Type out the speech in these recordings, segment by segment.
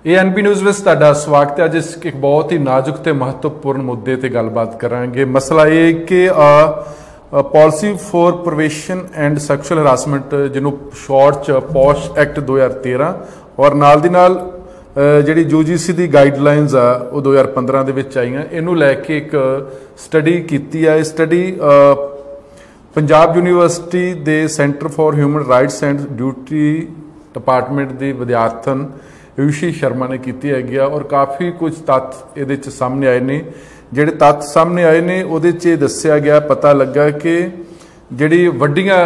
ANP news में तुहाडा स्वागत है। अज एक बहुत ही नाजुक ते महत्वपूर्ण मुद्दे ते गलबात करांगे। मसला ये कि policy for prevention and sexual harassment जिन्हों शॉर्ट च पॉश एक्ट 2013 और नाल दी नाल जिहड़ी यूजीसी दी गाइडलाइनस आ वो 2015 दे विच आईयां। इनू लैके एक स्टडी कीती है। स्टडी पंजाब यूनीवर्सिटी दे centre for human rights and duty department दे विद्यार्थन यूशी शर्मा ने की है और काफ़ी कुछ तत्थ ये सामने आए ने। जिहड़े तत्थ सामने आए ने उहदे च दस्सिया गया, पता लगा कि जिहड़ी वड्डियां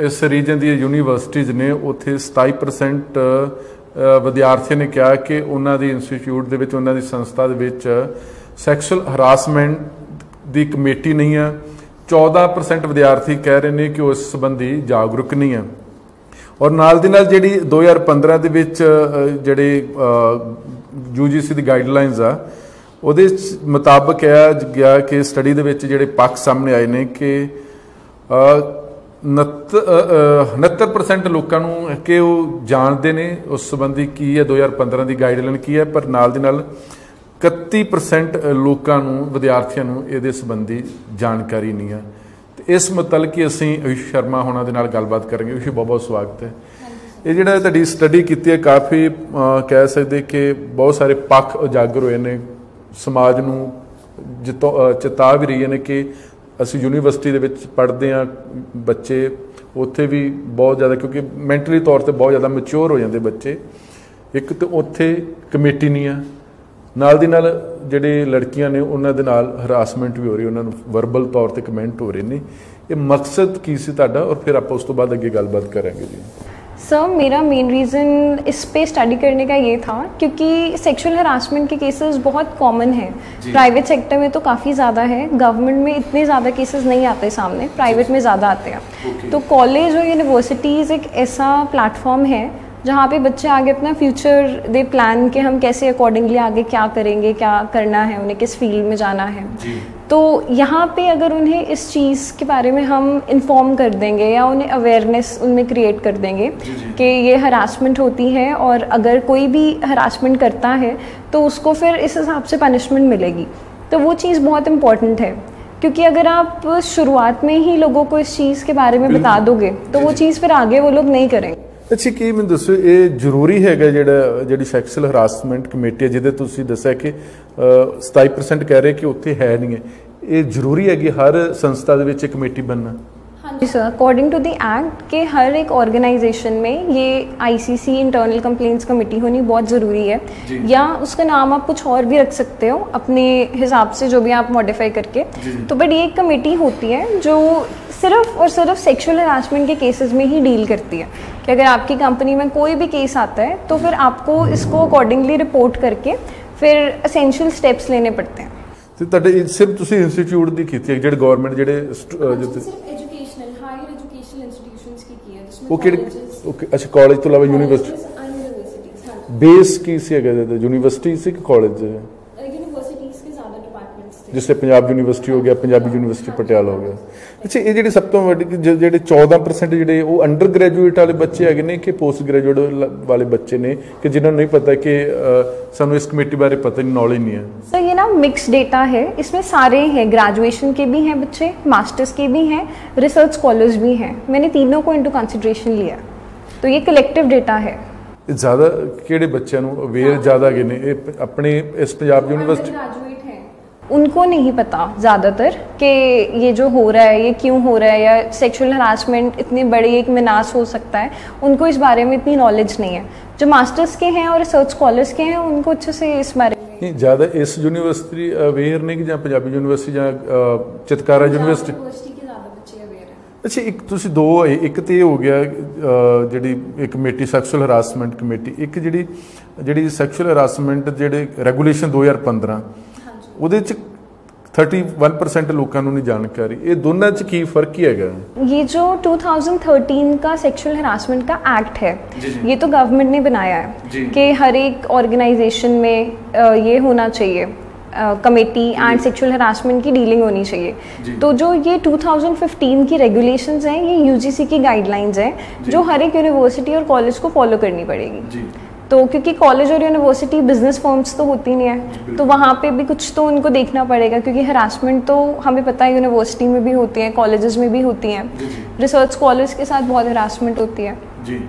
इस रीजन दी यूनीवर्सिटीज़ ने उत्थे 27% विद्यार्थियों ने कहा कि उन्हां दी इंस्टीट्यूट दे विच उन्हां दी संस्था दे विच सैक्शुअल हरासमेंट दी कमेटी नहीं है। 14% विद्यार्थी कह रहे हैं कि उस संबंधी जागरूक नहीं है। और नाल दी नाल जिहड़ी 2015 दे विच जिहड़े यूजीसी दी गाइडलाइनस आ उहदे मुताबक कहा गया कि स्टडी दे विच जिहड़े पक्ष सामने आए ने कि 69% लोगों नूं कि वो जानते ने उस संबंधी की है 2015 की गाइडलाइन की है, पर नाल दी नाल 31% लोगों नूं विद्यार्थियों नूं इहदे संबंधी जानकारी नहीं है। इस मतलब कि असीं यूशी शर्मा होना दे नाल गलबात करेंगे। यूशी बहुत बहुत स्वागत है। ये जिहड़ा तुहाडी स्टडी की है काफ़ी कह सकते कि बहुत सारे पक्ष उजागर हुए ने, समाज नूं चेता भी रही ने कि असीं यूनीवर्सिटी दे विच पढ़दे हाँ, बच्चे उत्थे भी बहुत ज़्यादा क्योंकि मैंटली तौर पर बहुत ज़्यादा मैच्योर हो जाते बच्चे। एक तो उत्थे कमेटी नहीं है, नाल दी नाल जिहड़े लड़कियां ने उन्हां दे नाल हरासमेंट भी हो रही, उन्हां नूं वर्बल तौर पर कमेंट हो रहे हैं। ये मकसद की सी तुहाडा और फिर आप उस तो बाद अगे गलबात करेंगे जी। सर मेरा मेन रीज़न इस पे स्टडी करने का ये था क्योंकि सेक्सुअल हरासमेंट के केसेस बहुत कॉमन हैं। प्राइवेट सेक्टर में तो काफ़ी ज़्यादा है, गवर्नमेंट में इतने ज़्यादा केसेस नहीं आते सामने, प्राइवेट में ज़्यादा आते हैं। तो कॉलेज और यूनिवर्सिटीज़ एक ऐसा प्लेटफॉर्म है जहाँ पे बच्चे आगे अपना फ्यूचर दे प्लान के हम कैसे अकॉर्डिंगली आगे क्या करेंगे, क्या करना है, उन्हें किस फील्ड में जाना है। तो यहाँ पे अगर उन्हें इस चीज़ के बारे में हम इन्फॉर्म कर देंगे या उन्हें अवेयरनेस उनमें क्रिएट कर देंगे कि ये हरासमेंट होती है और अगर कोई भी हरासमेंट करता है तो उसको फिर इस हिसाब से पनिशमेंट मिलेगी, तो वो चीज़ बहुत इम्पॉर्टेंट है। क्योंकि अगर आप शुरुआत में ही लोगों को इस चीज़ के बारे में बता दोगे तो वो चीज़ फिर आगे वो लोग नहीं करेंगे। अच्छा कि मैं दसो ये जरूरी है जी सैक्शुअल हरासमेंट कमेटी है जिहदे तुसीं दस्सिया कि 27% कह रहे कि उत्थे है नहीं है, ये जरूरी है कि हर संस्था दे विच कमेटी बनना? हाँ जी sir, according to the act के हर एक ऑर्गेनाइजेशन में ये आईसीसी इंटरनल कंप्लेंट्स कमेटी होनी बहुत ज़रूरी है, या उसका नाम आप कुछ और भी रख सकते हो अपने हिसाब से जो भी आप मॉडिफाई करके। तो बट ये एक कमेटी होती है जो सिर्फ और सिर्फ सेक्सुअल हरासमेंट के केसेस में ही डील करती है कि अगर आपकी कंपनी में कोई भी केस आता है तो फिर आपको इसको अकॉर्डिंगली रिपोर्ट करके फिर एसेंशियल स्टेप्स लेने पड़ते हैं। तो तुहाडे सिर्फ तुसीं इंस्टीट्यूट दी कीती है जिहड़े गवर्नमेंट जिहड़े वो किहड़े अच्छा कॉलेज तो अलावा यूनीवर्सिटी बेस की सी है यूनीवर्सिटी से कॉलेज है जिससे पंजाब यूनीवर्सिटी हो गया, पंजाबी यूनीवर्सिटी पटियाला हो गया। अच्छा ये जी सब तो जो 14% जो अंडर ग्रैजुएट वाले बच्चे है ने कि पोस्ट ग्रैजुएट वाले बच्चे ने कि जिन्होंने नहीं पता कि सानू इस कमेटी बारे पता नहीं, नॉलेज नहीं है? सर ये ना मिक्स डेटा है, इसमें सारे हैं, ग्रेजुएशन के भी हैं बच्चे, मास्टर्स के भी हैं, रिसर्च स्कॉलर्स भी हैं। मैंने तीनों को इनटू कंसिडरेशन लिया, तो ये कलेक्टिव डेटा है। ज़्यादा किहड़े बच्चों को अवेयर ज़्यादा गए ने अपने इस पंजाब यूनीवर्सिटी? उनको नहीं पता ज़्यादातर कि ये जो हो रहा है ये क्यों हो रहा है, या सेक्सुअल हरासमेंट इतनी बड़ी एक मिनास हो सकता है, उनको इस बारे में इतनी नॉलेज नहीं है। जो मास्टर्स के हैं और रिसर्च स्कॉलर्स के हैं उनको अच्छे से इस बारे में ज़्यादा इस यूनिवर्सिटी अवेयर नहीं कि जहाँ पंजाबी यूनिवर्सिटी या चितकारा यूनिवर्सिटी के ज़्यादा बच्चे अवेयर हैं। अच्छा एक तुसी दो एक तो ये हो गया जिहड़ी एक कमेटी सैक्शुअल हरासमेंट कमेटी, एक जिहड़ी सैक्शुअल हरासमेंट जिहड़े रेगूलेशन 2015 ਉਹਦੇ ਚ 31% लोगों को नहीं जानकारी। ये दोनों च की फर्क ही है? ये जो 2013 का सेक्सुअल हरासमेंट का एक्ट है ये तो गवर्नमेंट ने बनाया है कि हर एक ऑर्गेनाइजेशन में ये होना चाहिए, कमेटी एंड सेक्सुअल हरासमेंट की डीलिंग होनी चाहिए। तो जो ये 2015 की रेगुलेशंस हैं ये यूजीसी की गाइडलाइंस हैं जो हर एक यूनिवर्सिटी और कॉलेज को फॉलो करनी पड़ेगी। तो क्योंकि कॉलेज और यूनिवर्सिटी बिजनेस फर्म्स तो होती नहीं है, तो वहाँ पे भी कुछ तो उनको देखना पड़ेगा, क्योंकि हरासमेंट तो हमें पता है यूनिवर्सिटी में भी होती है, कॉलेजेस में भी होती हैं, रिसर्च स्कॉलर्स के साथ बहुत हरासमेंट होती है जी।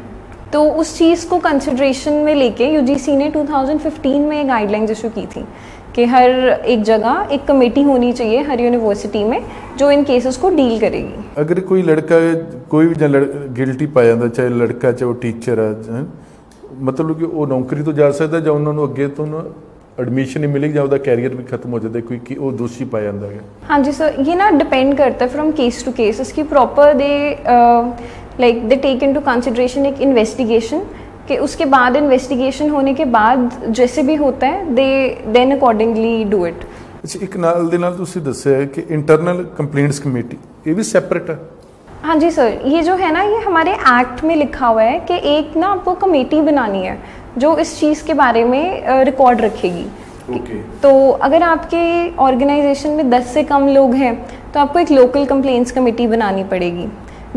तो उस चीज़ को कंसिडरेशन में लेके यूजीसी ने 2015 में एक गाइडलाइंस इशू की थी कि हर एक जगह एक कमेटी होनी चाहिए हर यूनिवर्सिटी में जो इन केसेस को डील करेगी। अगर कोई लड़का कोई भी गिल्टी पाया जाता, चाहे लड़का चाहे वो टीचर है, मतलब कि वो नौकरी तो जा सकता ਜਾਂ ਉਹਨਾਂ ਨੂੰ ਅੱਗੇ ਤੋਂ एडमिशन नहीं मिलेगी ਜਾਂ ਉਹਦਾ कैरियर भी खत्म हो जाता है क्योंकि वो दोषी पाया जाता है? हाँ जी सर, ये ना डिपेंड करता है फ्रॉम केस टू केस। इसकी proper they take into consideration एक इन्वेस्टिगेशन कि उसके बाद इन्वेस्टिगेशन होने के बाद जैसे भी होता है दे देन अकॉर्डिंगली डू इट। अच्छा, एक नाल दे नाल तुसी दस्सिया है कि इंटरनल कंप्लेंट्स कमेटी ये भी सेपरेट है? हाँ जी सर, ये जो है ना ये हमारे एक्ट में लिखा हुआ है कि एक ना आपको कमेटी बनानी है जो इस चीज़ के बारे में रिकॉर्ड रखेगी। तो अगर आपके ऑर्गेनाइजेशन में 10 से कम लोग हैं तो आपको एक लोकल कंप्लेंट्स कमेटी बनानी पड़ेगी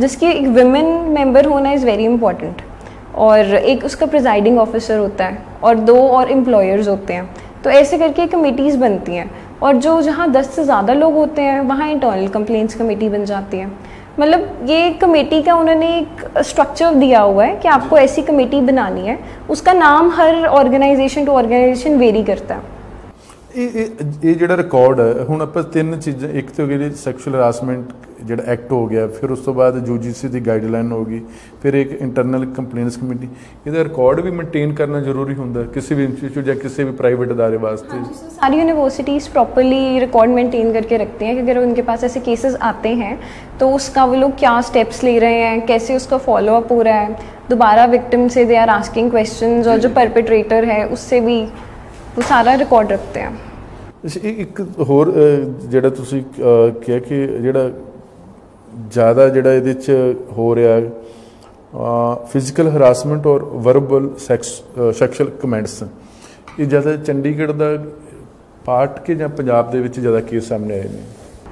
जिसकी एक विमेन मेंबर होना इज़ वेरी इंपॉर्टेंट, और एक उसका प्रिजाइडिंग ऑफिसर होता है और 2 और एम्प्लॉयर्स होते हैं। तो ऐसे करके कमेटीज़ बनती हैं, और जो जहाँ 10 से ज़्यादा लोग होते हैं वहाँ इंटरनल कंप्लेंट्स कमेटी बन जाती है। मतलब ये कमेटी का उन्होंने एक स्ट्रक्चर दिया हुआ है कि आपको ऐसी कमेटी बनानी है, उसका नाम हर ऑर्गेनाइजेशन टू ऑर्गेनाइजेशन वेरी करता है। ये ਜਿਹੜਾ ਰਿਕਾਰਡ ਹੈ, ਹੁਣ ਆਪਾਂ 3 ਚੀਜ਼ਾਂ, ਇੱਕ तो ਜਿਹੜੀ ਸੈਕਸ਼ੂਅਲ ਹਰਾਸਮੈਂਟ ਜਿਹੜਾ ਐਕਟ ਹੋ ਗਿਆ, ਫਿਰ ਉਸ ਤੋਂ ਬਾਅਦ ਯੂਜੀਸੀ ਦੀ ਗਾਈਡਲਾਈਨ ਹੋ ਗਈ, ਫਿਰ ਇੱਕ ਇੰਟਰਨਲ ਕੰਪਲੇਂਟਸ ਕਮੇਟੀ, ਇਹਦਾ ਰਿਕਾਰਡ ਵੀ ਮੇਨਟੇਨ ਕਰਨਾ ਜ਼ਰੂਰੀ ਹੁੰਦਾ ਕਿਸੇ ਵੀ ਇੰਸਟੀट्यूट ਜਾਂ ਕਿਸੇ भी प्राइवेट अदारे वास्ते? सारी यूनिवर्सिटीज़ प्रॉपरली रिकॉर्ड मेंटेन करके रखते हैं कि अगर उनके पास ऐसे केसेस आते हैं तो उसका वो लोग क्या स्टेप्स ले रहे हैं, कैसे उसका फॉलोअप हो रहा है, दोबारा विक्टिम से दे आर आस्किंग क्वेश्चंस, और जो परपेट्रेटर है उससे भी वो सारा रिकॉर्ड रखते हैं। एक होर ਜਿਹੜਾ ਤੁਸੀਂ ਕਿਹਾ ਕਿ ਜਿਹੜਾ ਜ਼ਿਆਦਾ ਜਿਹੜਾ ਇਹਦੇ 'ਚ ਹੋ ਰਿਹਾ ਫਿਜ਼ੀਕਲ ਹਰਾਸਮੈਂਟ ਔਰ ਵਰਬਲ ਸੈਕਸ਼ੂਅਲ ਕਮੈਂਟਸ, ਇਹ ਜ਼ਿਆਦਾ ਚੰਡੀਗੜ੍ਹ ਦਾ ਪਾਰਟ के ਜਾਂ ਪੰਜਾਬ ਦੇ ਵਿੱਚ ਜ਼ਿਆਦਾ ਕੇਸ ਸਾਹਮਣੇ आए हैं?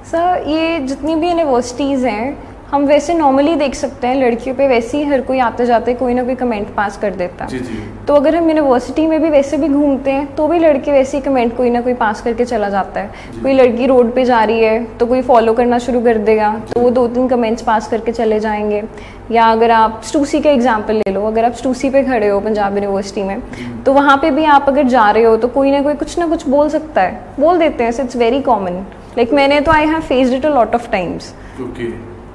सर ये जितनी भी यूनिवर्सिटीज़ हैं हम वैसे नॉर्मली देख सकते हैं लड़कियों पे वैसे ही हर कोई आते जाते कोई ना कोई कमेंट पास कर देता है। तो अगर हम यूनिवर्सिटी में भी वैसे भी घूमते हैं तो भी लड़के वैसे ही कमेंट कोई ना कोई पास करके चला जाता है। कोई लड़की रोड पे जा रही है तो कोई फॉलो करना शुरू कर देगा तो वो 2-3 कमेंट्स पास करके चले जाएंगे। या अगर आप स्टूसी का एग्जाम्पल ले लो, अगर आप स्टूसी पे खड़े हो पंजाब यूनिवर्सिटी में तो वहाँ पे भी आप अगर जा रहे हो तो कोई ना कोई कुछ ना कुछ बोल सकता है, बोल देते हैं। So it's very common, like मैंने तो I have faced it a lot of times.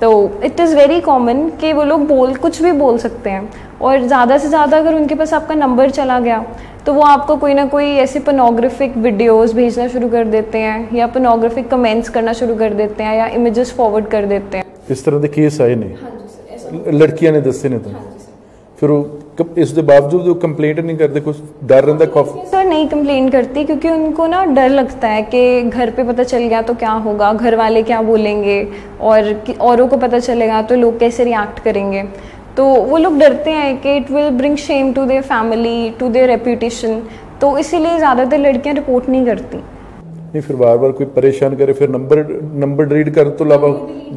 तो इट इज़ वेरी कॉमन कि वो लोग कुछ भी बोल सकते हैं, और ज़्यादा से ज़्यादा अगर उनके पास आपका नंबर चला गया तो वो आपको कोई ना कोई ऐसे पोर्नोग्राफिक वीडियोस भेजना शुरू कर देते हैं या पोर्नोग्राफिक कमेंट्स करना शुरू कर देते हैं या इमेजेस फॉरवर्ड कर देते हैं। इस तरह के केस आए नहीं? लड़कियां ने दसे ने तो फिर इस दे बावजूद वो कंप्लेंट नहीं करते? कुछ डर रहता? खौफ? सर नहीं कंप्लेन करती क्योंकि उनको ना डर लगता है कि घर पे पता चल गया तो क्या होगा, घर वाले क्या बोलेंगे, और औरों को पता चलेगा तो लोग कैसे रिएक्ट करेंगे। तो वो लोग डरते हैं कि it will bring shame to their family, to their reputation, तो इसीलिए ज़्यादातर लड़कियां रिपोर्ट नहीं करती। नहीं, फिर बार बार कोई परेशान करे, फिर नंबर डिलीट कर तो अलावा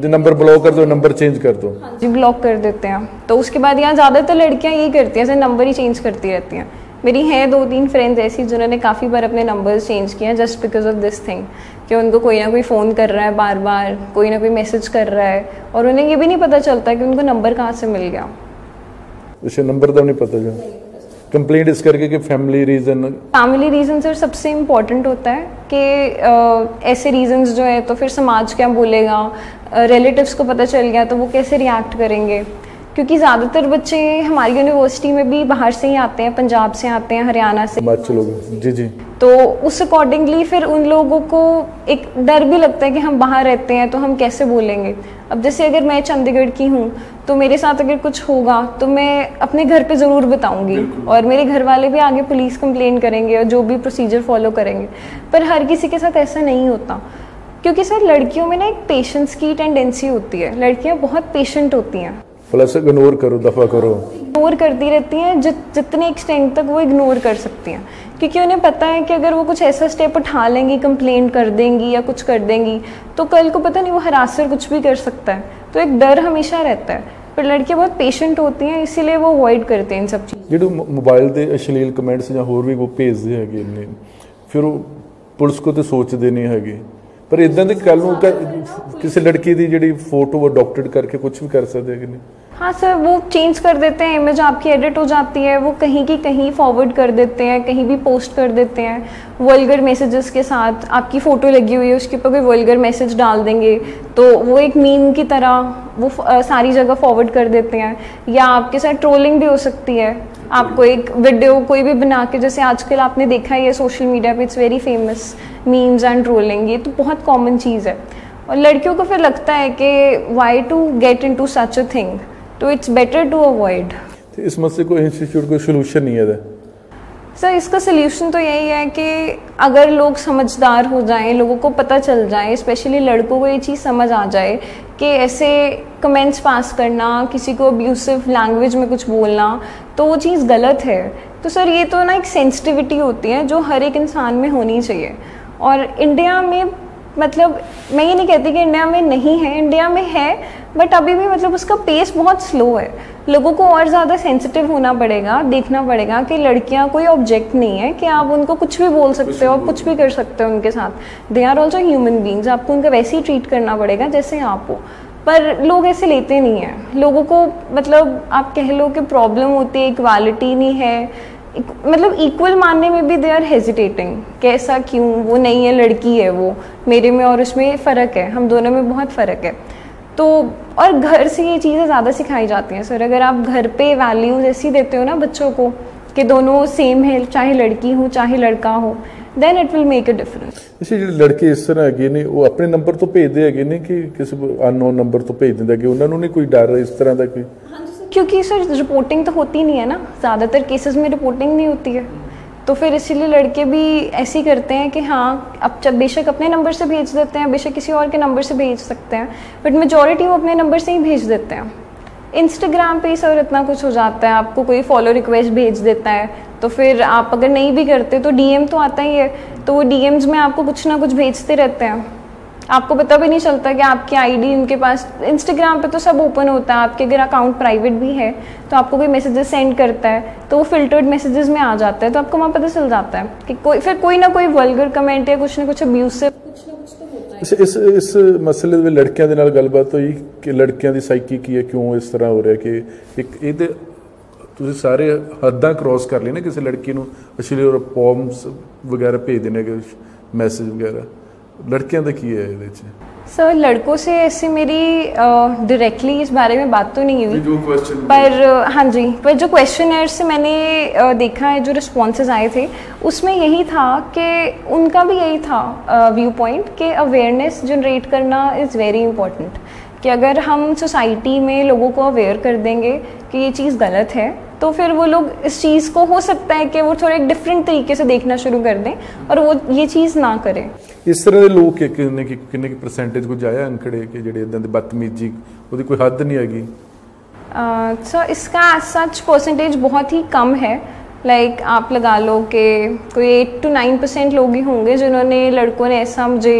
जो नंबर ब्लॉक कर दो, नंबर चेंज कर दो। जी ब्लॉक कर देते हैं। तो उसके बाद यहाँ ज़्यादातर लड़कियाँ यही करती हैं, ऐसे नंबर ही चेंज करती रहती हैं। मेरी हैं 2-3 फ्रेंड्स ऐसी जिन्होंने काफ़ी बार अपने नंबर्स चेंज किए हैं just because of this thing कि उनको कोई ना कोई फ़ोन कर रहा है बार बार, कोई ना कोई मैसेज कर रहा है, और उन्हें ये भी नहीं पता चलता कि उनको नंबर कहाँ से मिल गया। उसे नंबर तो नहीं पता जो कंप्लेंट इस करके कि फैमिली रीज़न सर सबसे इम्पॉर्टेंट होता है कि ऐसे रीज़न्स जो है तो फिर समाज क्या बोलेगा, रिलेटिव्स को पता चल गया तो वो कैसे रिएक्ट करेंगे, क्योंकि ज़्यादातर बच्चे हमारी यूनिवर्सिटी में भी बाहर से ही आते हैं, पंजाब से आते हैं, हरियाणा से। जी जी। तो उस अकॉर्डिंगली फिर उन लोगों को एक डर भी लगता है कि हम बाहर रहते हैं तो हम कैसे बोलेंगे। अब जैसे अगर मैं चंडीगढ़ की हूँ तो मेरे साथ अगर कुछ होगा तो मैं अपने घर पे ज़रूर बताऊंगी, और मेरे घर वाले भी आगे पुलिस कंप्लेन करेंगे और जो भी प्रोसीजर फॉलो करेंगे। पर हर किसी के साथ ऐसा नहीं होता, क्योंकि सर लड़कियों में ना एक पेशेंस की टेंडेंसी होती है, लड़कियाँ बहुत पेशेंट होती हैं। प्लस इग्नोर करो, दफा करो, इग्नोर करती रहती हैं जितने एक्सटेंट तक वो इग्नोर कर सकती हैं, क्योंकि उन्हें पता है कि अगर वो कुछ ऐसा स्टेप उठा लेंगी, कंप्लेंट कर देंगी या कुछ कर देंगी तो कल को पता नहीं वो हरासर कुछ भी कर सकता है। तो एक डर हमेशा रहता है। पर लड़कियां बहुत पेशेंट होती हैं, इसीलिए वो अवॉइड करते हैं इन सब चीज़। जो मोबाइल के अश्लील कमेंट्स या होर भी वो भेजते हैं, फिर वो पुलिस को तो सोचते नहीं है, पर इदा की कल किसी लड़की की जी फोटो वो डॉक्टरेट करके कुछ भी कर सकते हैं कि नहीं? हाँ सर, वो चेंज कर देते हैं, इमेज आपकी एडिट हो जाती है, वो कहीं की कहीं फॉरवर्ड कर देते हैं, कहीं भी पोस्ट कर देते हैं वल्गर मैसेजेस के साथ। आपकी फ़ोटो लगी हुई है, उसके ऊपर कोई वल्गर मैसेज डाल देंगे तो वो एक मीम की तरह वो सारी जगह फॉरवर्ड कर देते हैं। या आपके साथ ट्रोलिंग भी हो सकती है, आपको एक वीडियो कोई भी बना के, जैसे आजकल आपने देखा है सोशल मीडिया पे it's very famous memes and trolling, ये तो बहुत कॉमन चीज़ है। और लड़कियों को फिर लगता है कि why to get into such a thing, तो इट्स बेटर टू अवॉइड। इस मसले को इंस्टीट्यूट कोई सोल्यूशन नहीं है सर? इसका सोल्यूशन तो यही है कि अगर लोग समझदार हो जाएं, लोगों को पता चल जाए, स्पेशली लड़कों को ये चीज़ समझ आ जाए कि ऐसे कमेंट्स पास करना, किसी को अब्यूसिव लैंग्वेज में कुछ बोलना, तो वो चीज़ गलत है। तो सर ये तो ना एक सेंसिटिविटी होती है जो हर एक इंसान में होनी चाहिए। और इंडिया में, मतलब मैं ये नहीं कहती कि इंडिया में नहीं है, इंडिया में है, बट अभी भी मतलब उसका पेस बहुत स्लो है। लोगों को और ज़्यादा सेंसिटिव होना पड़ेगा, देखना पड़ेगा कि लड़कियां कोई ऑब्जेक्ट नहीं है कि आप उनको कुछ भी बोल सकते हो और कुछ भी कर सकते हो उनके साथ। They are also human beings, आपको उनका वैसे ही ट्रीट करना पड़ेगा जैसे आप हो। पर लोग ऐसे लेते नहीं हैं। लोगों को मतलब आप कह लो कि प्रॉब्लम होती है, इक्वालिटी नहीं है, मतलब इक्वल मानने में भी दे आर हेजिटेटिंग। कैसा क्यों, वो नहीं है, लड़की है वो, मेरे में और उसमें फ़र्क है, हम दोनों में बहुत फ़र्क है। तो और घर से ये चीज़ें ज़्यादा सिखाई जाती हैं सर। अगर आप घर पे वैल्यूज़ ऐसी देते हो ना बच्चों को कि दोनों सेम है, चाहे लड़की हो चाहे लड़का हो, then it will make a difference। इसी जो लड़के इस तरह है ने वो अपने नंबर तो भेजते हैं नहीं कि किसी अननोन नंबर तो भेज देंगे कि उन्होंने नहीं कोई डर इस तरह का कोई? क्योंकि सर रिपोर्टिंग तो होती नहीं है ना, ज़्यादातर केसेस में रिपोर्टिंग नहीं होती है, तो फिर इसीलिए लड़के भी ऐसे ही करते हैं कि हाँ, अब जब बेशक अपने नंबर से भेज देते हैं, बेशक किसी और के नंबर से भेज सकते हैं, बट मेजॉरिटी वो अपने नंबर से ही भेज देते हैं। इंस्टाग्राम पे ही सर इतना कुछ हो जाता है, आपको कोई फॉलो रिक्वेस्ट भेज देता है, तो फिर आप अगर नहीं भी करते तो डीएम तो आता ही है, तो वो डीएम्स में आपको कुछ ना कुछ भेजते रहते हैं। आपको पता भी नहीं चलता कि आपकी आईडी उनके पास, इंस्टाग्राम पे तो सब ओपन होता है, आपके अगर अकाउंट प्राइवेट भी है तो आपको कोई मैसेजेस सेंड करता है तो वो फिल्टर्ड मैसेजेस में आ जाता है, तो आपको वहाँ पता चल जाता है कि कोई ना कोई वल्गर कमेंट या कुछ ना कुछ अब्यूसिव कुछ ना कुछ तो होता है। इस मसले में लड़कियां दे नाल गलबात हुई कि लड़कियां दी साइकी की है, क्यों इस तरह हो रहा है कि एक ये ਤੁਸੀਂ ਸਾਰੇ ਹੱਦਾਂ क्रॉस कर ली ना, किसी लड़की ਨੂੰ ਅਸ਼ਲੀਲ ਪੋਮਸ वगैरह भेज देने के मैसेज वगैरह, लड़कियां का की है ये? सर लड़कों से ऐसे मेरी डायरेक्टली इस बारे में बात तो नहीं हुई, जो क्वेश्चन पर हाँ जी, पर जो क्वेश्चनर से मैंने देखा है, जो रिस्पॉन्सेज आए थे उसमें यही था कि उनका भी यही था व्यू पॉइंट कि अवेयरनेस जनरेट करना इज़ वेरी इंपॉर्टेंट, कि अगर हम सोसाइटी में लोगों को अवेयर कर देंगे कि ये चीज़ गलत है, तो फिर वो लोग इस चीज़ को हो सकता है कि वो थोड़े एक डिफरेंट तरीके से देखना शुरू कर दें और वो ये चीज़ ना करें। इस तरह के लोग किन्ने की परसेंटेज कुछ आया अंकड़े कि जेडे इदां दी बदतमीजी ਉਹਦੀ कोई हद नहीं हैगी? सर इसका सच परसेंटेज बहुत ही कम है, लाइक आप लगा लो कि कोई 8 to 9% लोग ही होंगे जिन्होंने, लड़कों ने ऐसा मुझे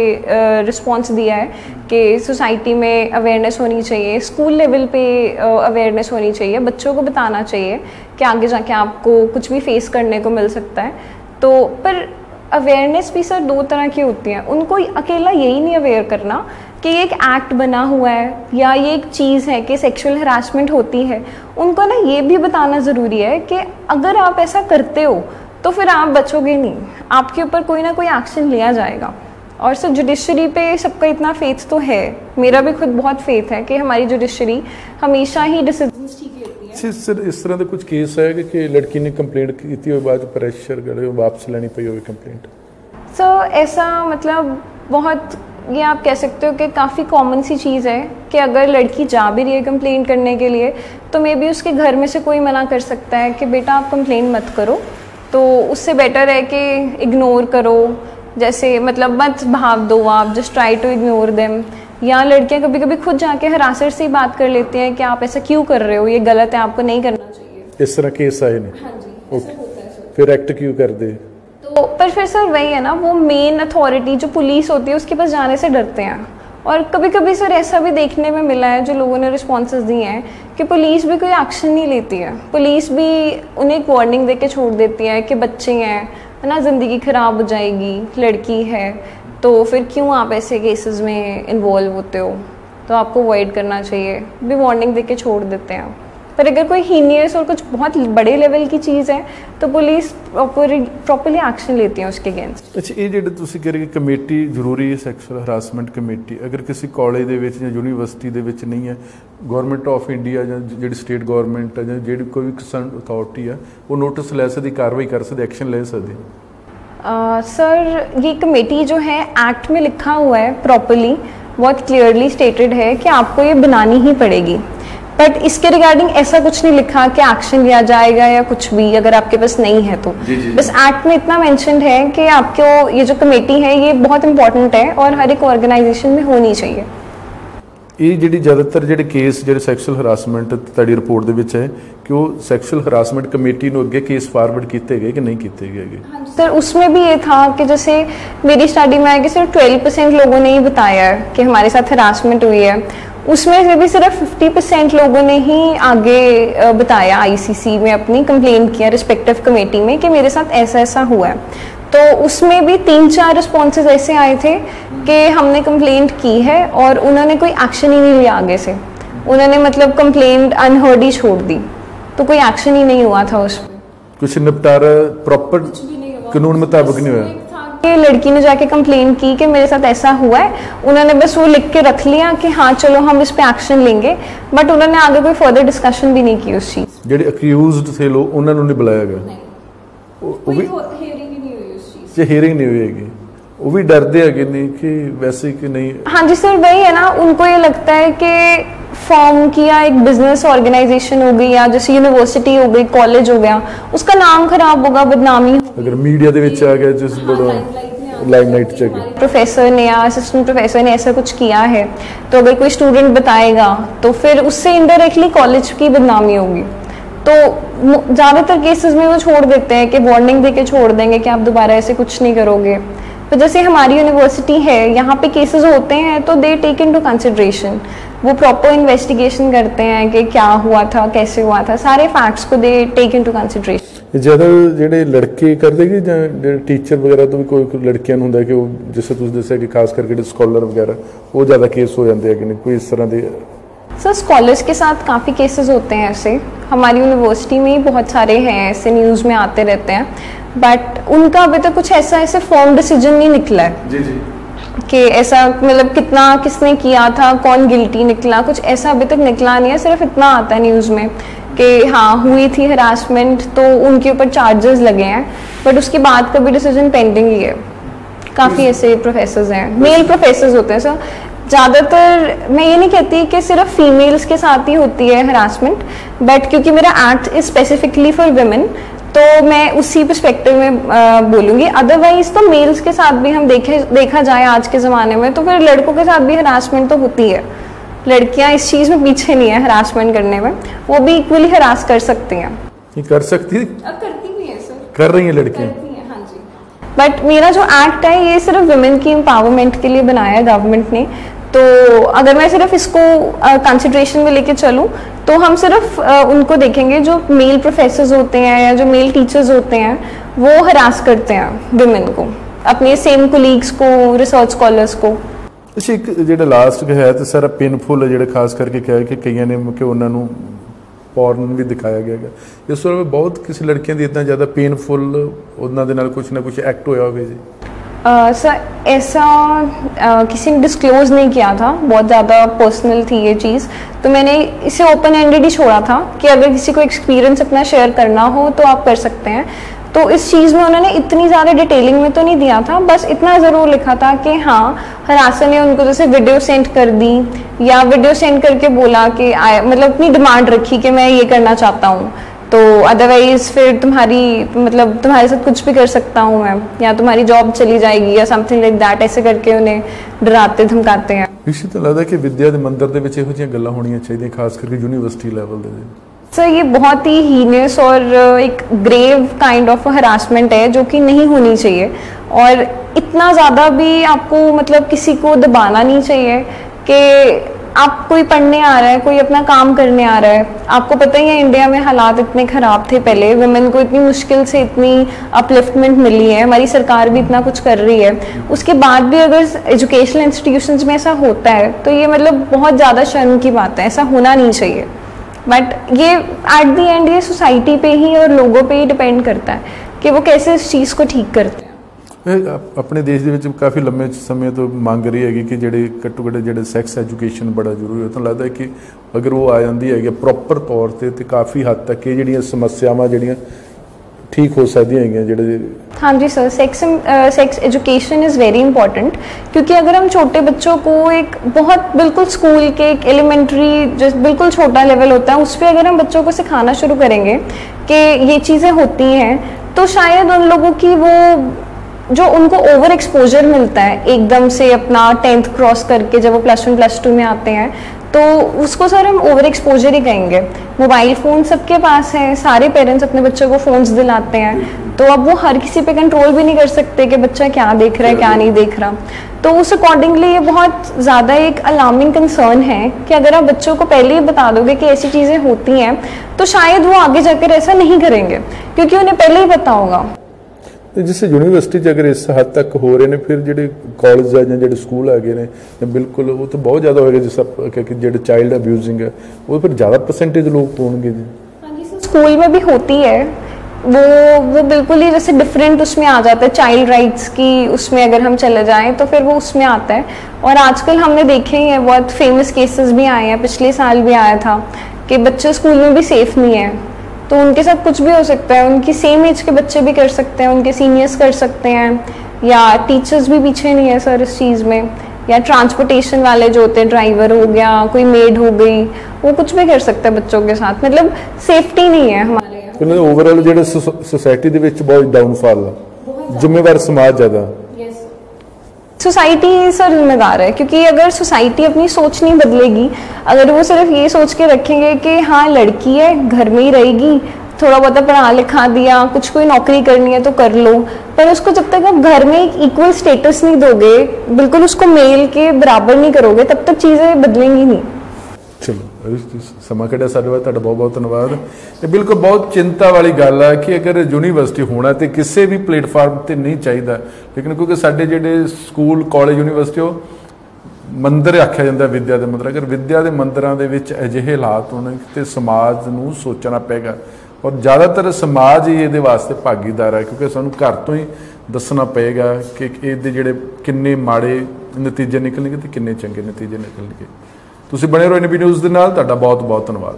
रिस्पॉन्स दिया है कि सोसाइटी में अवेयरनेस होनी चाहिए, स्कूल लेवल पे अवेयरनेस होनी चाहिए, बच्चों को बताना चाहिए कि आगे जाके आपको कुछ भी फेस करने को मिल सकता है। तो पर अवेयरनेस भी सर दो तरह की होती है, उनको अकेला यही नहीं अवेयर करना कि ये एक एक्ट बना हुआ है या ये एक चीज़ है कि सेक्सुअल हरासमेंट होती है, उनको ना ये भी बताना ज़रूरी है कि अगर आप ऐसा करते हो तो फिर आप बचोगे नहीं, आपके ऊपर कोई ना कोई एक्शन लिया जाएगा। और सर जुडिशरी पे सबका इतना फेथ तो है, मेरा भी खुद बहुत फेथ है कि हमारी जुडिशरी हमेशा ही डिसीजंस ठीक लेती है। सर इस तरह का कुछ केस है कि लड़की ने कंप्लेंट की हो, बाद प्रेशर करे वापस लेनी पई हो कंप्लेंट? सर ऐसा मतलब बहुत, ये आप कह सकते हो कि काफ़ी कॉमन सी चीज़ है कि अगर लड़की जा भी रही है कंप्लेन करने के लिए तो मे बी उसके घर में से कोई मना कर सकता है कि बेटा आप कंप्लेन मत करो, तो उससे बेटर है कि इग्नोर करो, जैसे मतलब मत भाव दो आप, just try to ignore them. या लड़कियां कभी कभी खुद जाके हरासर से ही बात कर लेती हैं कि आप ऐसा क्यों कर रहे हो, ये गलत है, आपको नहीं करना चाहिए। इस तरह केस आए नहीं? हाँ जी, ऐसा होता है सर। फिर एक्ट क्यों कर दे? तो पर फिर सर वही है ना, वो मेन अथॉरिटी जो पुलिस होती है उसके पास जाने से डरते हैं, और कभी कभी सर ऐसा भी देखने में मिला है, जो लोगों ने रिस्पॉन्सेज दिए हैं, कि पुलिस भी कोई एक्शन नहीं लेती है। पुलिस भी उन्हें एक वार्निंग दे के छोड़ देती है कि बच्चे हैं, है ना, ज़िंदगी ख़राब हो जाएगी, लड़की है, तो फिर क्यों आप ऐसे केसेस में इन्वॉल्व होते हो, तो आपको अवॉइड करना चाहिए, भी वार्निंग दे के छोड़ देते हैं। पर अगर कोई हीनियस और कुछ बहुत बड़े लेवल की चीज़ है तो पुलिस प्रॉपरली एक्शन लेती है उसके अगेंस्ट। अच्छा, ये ਜਿਹੜੇ ਤੁਸੀਂ ਕਹਿ ਰਹੇ ਕਮੇਟੀ ਜ਼ਰੂਰੀ ਹੈ, ਸੈਕਸ਼ੂਅਲ ਹਰਾਸਮੈਂਟ ਕਮੇਟੀ, ਅਗਰ ਕਿਸੇ ਕਾਲਜ ਦੇ ਵਿੱਚ ਜਾਂ ਯੂਨੀਵਰਸਿਟੀ ਦੇ ਵਿੱਚ ਨਹੀਂ ਹੈ, ਗਵਰਨਮੈਂਟ ਆਫ ਇੰਡੀਆ ਜਾਂ ਜਿਹੜੀ ਸਟੇਟ ਗਵਰਨਮੈਂਟ ਹੈ ਜਾਂ ਜਿਹੜੀ ਕੋਈ ਵੀ ਕੰਸਰਨ ਅਥਾਰਟੀ ਹੈ, ਉਹ ਨੋਟਿਸ ਲੈ ਸਕਦੀ, ਕਾਰਵਾਈ ਕਰ ਸਕਦੀ, एक्शन ले सकती? सर ये कमेटी जो है एक्ट में लिखा हुआ है, प्रॉपरली बहुत क्लियरली स्टेटेड है कि आपको ये बनानी ही पड़ेगी, बट इसके रिगार्डिंग ऐसा कुछ नहीं लिखा कि एक्शन लिया जाएगा या कुछ भी, अगर आपके पास नहीं है तो। बस एक्ट में इतना मेंशन्ड है कि आपको ये जो कमेटी है ये बहुत इंपॉर्टेंट है और हर एक ऑर्गेनाइजेशन में होनी चाहिए। ਇਹ ਜਿਹੜੀ ਜ਼ਿਆਦਾਤਰ ਜਿਹੜੇ ਕੇਸ ਜਿਹੜੇ ਸੈਕਸ਼ੂਅਲ ਹਰਾਸਮੈਂਟ ਤੁਹਾਡੀ ਰਿਪੋਰਟ ਦੇ ਵਿੱਚ ਹੈ ਕਿ ਉਹ ਸੈਕਸ਼ੂਅਲ ਹਰਾਸਮੈंट ਕਮੇਟੀ ਨੂੰ ਅੱਗੇ ਕੇਸ ਫਾਰਵਰਡ ਕੀਤੇ ਗਏ कि नहीं ਕੀਤੇ गए? सर उसमें भी ये था कि जैसे मेरी स्टडी में आया कि सिर्फ 12% लोगों ने ही बताया है कि हमारे साथ हरासमेंट हुई है, उसमें से भी सिर्फ 50% लोगों ने ही आगे बताया, आईसीसी में अपनी कंप्लेंट किया रिस्पेक्टिव कमेटी में कि मेरे साथ ऐसा ऐसा हुआ है। तो उसमें भी 3-4 रिस्पॉन्सेज ऐसे आए थे कि हमने कंप्लेंट की है और उन्होंने कोई एक्शन ही नहीं लिया आगे से, उन्होंने मतलब कंप्लेंट अनहर्ड ही छोड़ दी, तो कोई एक्शन ही नहीं हुआ था उस पर, कुछ निपटारा प्रॉपर कानून मुताबिक नहीं हुआ। ये लड़की ने जाके कंप्लेंट की कि मेरे साथ ऐसा हुआ है, उन्होंने बस वो लिख के रख लिया कि हाँ चलो हम इस पे एक्शन लेंगे, बट उन्होंने आगे कोई फर्दर डिस्कशन भी नहीं की उस चीज़। ਜਿਹੜੇ ਅਕਿਊਜ਼ਡ थे लोग उन्होंने नहीं बुलाया गया, ਉਹ ਵੀ हीयरिंग नहीं हुई हैगी, वो भी डरते है कि नहीं कि वैसे कि नहीं। हाँ जी सर, वही है ना, उनको ये लगता है कि फॉर्म किया एक बिजनेस ऑर्गेनाइजेशन हो गई या जैसे यूनिवर्सिटी हो गई, कॉलेज हो गया, उसका नाम खराब होगा, बदनामी। अगर मीडिया दे विच आ गया जिस बड़ा लाइमलाइट च गया, प्रोफेसर ने या असिस्टेंट प्रोफेसर ने ऐसा कुछ किया है, तो अगर कोई स्टूडेंट बताएगा तो फिर उससे इनडायरेक्टली कॉलेज की बदनामी होगी। तो ज़्यादातर केसेस में वो छोड़ देते हैं कि वार्निंग दे के छोड़ देंगे कि आप दोबारा ऐसे कुछ नहीं करोगे। तो जैसे हमारी यूनिवर्सिटी है, यहाँ पे केसेस होते हैं तो दे टेक इनटू कंसिडरेशन, वो प्रॉपर इन्वेस्टिगेशन करते हैं कि क्या हुआ था, कैसे हुआ था, सारे फैक्ट्स को दे टेक इनटू कंसिडरेशन। ज़्यादा ਜਿਹੜੇ ਲੜਕੇ ਕਰਦੇ ਕਿ ਜਾਂ ਜਿਹੜੇ ਟੀਚਰ ਵਗੈਰਾ ਤੋਂ ਵੀ ਕੋਈ ਲੜਕੀਆਂ ਨੂੰ ਹੁੰਦਾ ਕਿ ਉਹ ਜਿਸ ਤਰ੍ਹਾਂ ਤੁਸੀਂ ਦੱਸਿਆ ਕਿ ਖਾਸ ਕਰਕੇ ਜਿਹੜੇ ਸਕਾਲਰ ਵਗੈਰਾ ਉਹ ਜ਼ਿਆਦਾ ਕੇਸ ਹੋ ਜਾਂਦੇ ਆ ਕਿ ਨਹੀਂ ਕੋਈ ਇਸ ਤਰ੍ਹਾਂ ਦੇ? सर स्कॉलर्स के साथ काफ़ी केसेस होते हैं ऐसे, हमारी यूनिवर्सिटी में ही बहुत सारे हैं ऐसे, न्यूज़ में आते रहते हैं, बट उनका अभी तक कुछ ऐसा फॉर्म डिसीजन नहीं निकला है जी जी कि ऐसा मतलब कितना किसने किया था, कौन गिल्टी निकला, कुछ ऐसा अभी तक निकला नहीं है। सिर्फ इतना आता है न्यूज़ में कि हाँ हुई थी हरासमेंट तो उनके ऊपर चार्जेस लगे हैं, बट उसके बाद का भी डिसीजन पेंडिंग ही है। काफ़ी ऐसे प्रोफेसर्स हैं, मेल प्रोफेसर्स होते हैं सर ज़्यादातर। मैं ये नहीं कहती कि सिर्फ फीमेल्स के साथ ही होती है हरासमेंट, बट क्योंकि मेरा act is specifically for women तो मैं उसी पर्सपेक्टिव में बोलूँगी। अदरवाइज तो मेल्स के साथ भी हम देखा जाए आज के ज़माने में तो फिर लड़कों के साथ भी हरासमेंट तो होती है, लड़कियाँ इस चीज़ में पीछे नहीं है हरासमेंट करने में, वो भी इक्वली हरास कर सकती हैं। कर सकती है, करती भी है सर, कर रही हैं लड़कियाँ। बट मेरा जो एक्ट है ये सिर्फ वुमेन की एम्पावरमेंट के लिए बनाया है गवर्नमेंट ने, तो अगर मैं सिर्फ इसको कंसिडरेशन में लेके चलूँ तो हम सिर्फ उनको देखेंगे जो मेल प्रोफेसर्स होते हैं या जो मेल टीचर्स होते हैं वो हरास करते हैं वुमेन को, अपने सेम कोलीग्स को, रिसर्च स्कॉलर्स को। अच्छा, एक जो लास्ट है तो सारा पेनफुल है जो खास करके क्या है कि कई ने कि उन्होंने पॉर्न भी दिखाया गया है, इस तरह में बहुत किसी लड़कियों की इतना ज़्यादा पेनफुल उन्होंने कुछ ना कुछ एक्ट होया होगा जी? सर ऐसा किसी ने डिस्क्लोज नहीं किया था, बहुत ज़्यादा पर्सनल थी ये चीज़, तो मैंने इसे ओपन एंडेड ही छोड़ा था कि अगर किसी को एक्सपीरियंस अपना शेयर करना हो तो आप कर सकते हैं। तो इस चीज़ में उन्होंने इतनी ज़्यादा डिटेलिंग में तो नहीं दिया था, बस इतना ज़रूर लिखा था कि हाँ हरासर ने उनको जैसे वीडियो सेंड कर दी या वीडियो सेंड करके बोला कि मतलब अपनी डिमांड रखी कि मैं ये करना चाहता हूँ, तो अदरवाइज फिर तुम्हारी मतलब तुम्हारे साथ कुछ भी कर सकता हूँ मैं, या तुम्हारी जॉब चली जाएगी या समथिंग लाइक दैट, ऐसे करके उन्हें डराते धमकाते हैं। इसी तो लगता है कि विद्या के मंदिर ਦੇ ਵਿੱਚ ਇਹੋ ਜਿਹੀਆਂ ਗੱਲਾਂ ਹੋਣੀਆਂ ਚਾਹੀਦੀਆਂ, ਖਾਸ ਕਰਕੇ ਯੂਨੀਵਰਸਿਟੀ ਲੈਵਲ ਦੇ। सर ये बहुत ही हीनियस और एक ग्रेव काइंड ऑफ हरासमेंट है जो कि नहीं होनी चाहिए, और इतना ज़्यादा भी आपको मतलब किसी को दबाना नहीं चाहिए कि आप कोई पढ़ने आ रहा है, कोई अपना काम करने आ रहा है। आपको पता ही है इंडिया में हालात इतने ख़राब थे पहले, वुमेन को इतनी मुश्किल से इतनी अपलिफ्टमेंट मिली है, हमारी सरकार भी इतना कुछ कर रही है, उसके बाद भी अगर एजुकेशनल इंस्टीट्यूशंस में ऐसा होता है तो ये मतलब बहुत ज़्यादा शर्म की बात है, ऐसा होना नहीं चाहिए। बट ये एट द एंड ये सोसाइटी पे ही और लोगों पे ही डिपेंड करता है कि वो कैसे इस चीज़ को ठीक करते हैं। अपने देश ਦੇ ਵਿੱਚ ਕਾਫੀ ਲੰਮੇ ਸਮੇਂ ਤੋਂ ਮੰਗ ਰਹੀ ਹੈਗੀ ਕਿ ਜਿਹੜੇ ਘੱਟੋ ਘੱਟ ਜਿਹੜੇ ਸੈਕਸ ਐਜੂਕੇਸ਼ਨ ਬੜਾ ਜ਼ਰੂਰੀ ਹੈ। ਤਾਂ ਲੱਗਦਾ ਹੈ ਕਿ ਅਗਰ ਉਹ ਆ ਜਾਂਦੀ ਹੈਗੀ ਪ੍ਰੋਪਰ ਤੌਰ ਤੇ ਕਾਫੀ ਹੱਦ ਤੱਕ ਇਹ ਜਿਹੜੀਆਂ ਸਮੱਸਿਆਵਾਂ ਜਿਹੜੀਆਂ ठीक हो सकती हैं। हाँ जी sir, sex education is very important, क्योंकि अगर हम छोटे बच्चों को एक बहुत बिल्कुल स्कूल के एक एलिमेंट्री जो बिल्कुल छोटा लेवल होता है उस पर अगर हम बच्चों को सिखाना शुरू करेंगे कि ये चीज़ें होती हैं, तो शायद उन लोगों की वो जो उनको ओवर एक्सपोजर मिलता है एकदम से अपना 10th क्रॉस करके जब वो +1 +2 में आते हैं, तो उसको सर हम ओवर एक्सपोजर ही कहेंगे। मोबाइल फ़ोन सबके पास है, सारे पेरेंट्स अपने बच्चों को फ़ोन्स दिलाते हैं, तो अब वो हर किसी पे कंट्रोल भी नहीं कर सकते कि बच्चा क्या देख रहा है क्या नहीं देख रहा। तो उस अकॉर्डिंगली ये बहुत ज़्यादा एक अलार्मिंग कंसर्न है कि अगर आप बच्चों को पहले ही बता दोगे कि ऐसी चीज़ें होती हैं तो शायद वो आगे जाकर ऐसा नहीं करेंगे, क्योंकि उन्हें पहले ही पता होगा। जिससे यूनिवर्सिटी अगर इस हद तक हो रहे हैं, फिर जो कॉलेज है जो स्कूल है बिल्कुल वो तो बहुत ज़्यादा होएगा। जिस क्योंकि जो चाइल्ड अब्यूजिंग है वो फिर ज़्यादा परसेंटेज लोग होंगे जी। स्कूल में भी होती है वो बिल्कुल ही जैसे डिफरेंट उसमें आ जाता है, चाइल्ड राइट्स की उसमें अगर हम चले जाएं तो फिर वो उसमें आता है। और आजकल हमने देखे ही है बहुत फेमस केसेस भी आए हैं, पिछले साल भी आया था कि बच्चे स्कूल में भी सेफ नहीं है, तो उनके साथ कुछ भी हो सकता है। उनकी सेम एज के बच्चे भी कर सकते हैं, उनके सीनियर्स कर सकते हैं, या टीचर्स भी पीछे नहीं है सर इस चीज़ में, या ट्रांसपोर्टेशन वाले जो होते हैं, ड्राइवर हो गया, कोई मेड हो गई, वो कुछ भी कर सकता है बच्चों के साथ। मतलब सेफ्टी नहीं है हमारे यहाँ। ओवरऑल जो सोसाइटी के बहुत डाउनफॉल है, जिम्मेवार समाज ज़्यादा सोसाइटी सर जिम्मेदार है, क्योंकि अगर सोसाइटी अपनी सोच नहीं बदलेगी, अगर वो सिर्फ ये सोच के रखेंगे कि हाँ लड़की है घर में ही रहेगी, थोड़ा बहुत पढ़ा लिखा दिया, कुछ कोई नौकरी करनी है तो कर लो, पर उसको जब तक आप घर में एक इक्वल स्टेटस नहीं दोगे, बिल्कुल उसको मेल के बराबर नहीं करोगे, तब तक चीज़ें बदलेंगी नहीं। चलो समा कढ़िया साडे वाल तुहाडा बहुत बहुत धन्यवाद। ये बिल्कुल बहुत चिंता वाली गल है कि अगर यूनीवर्सिटी होना तो किसी भी प्लेटफार्म पर नहीं चाहिए, लेकिन क्योंकि साडे जिहड़े स्कूल कॉलेज यूनीवर्सिटी वो मंदिर आख्या जाता विद्या के मंदिर, अगर विद्या के मंदिरों के अजिहे हालात होने तो समाज नूं सोचना पेगा, और ज़्यादातर समाज ही ये वास्ते भागीदार है, क्योंकि सानूं घर तो ही दसना पेगा कि ये जिहड़े किन्ने माड़े नतीजे निकलणगे तो किन्ने चंगे नतीजे निकलणगे। तुसीं बने रहो NB न्यूज़ दे नाल, तुहाडा बहुत बहुत धन्यवाद।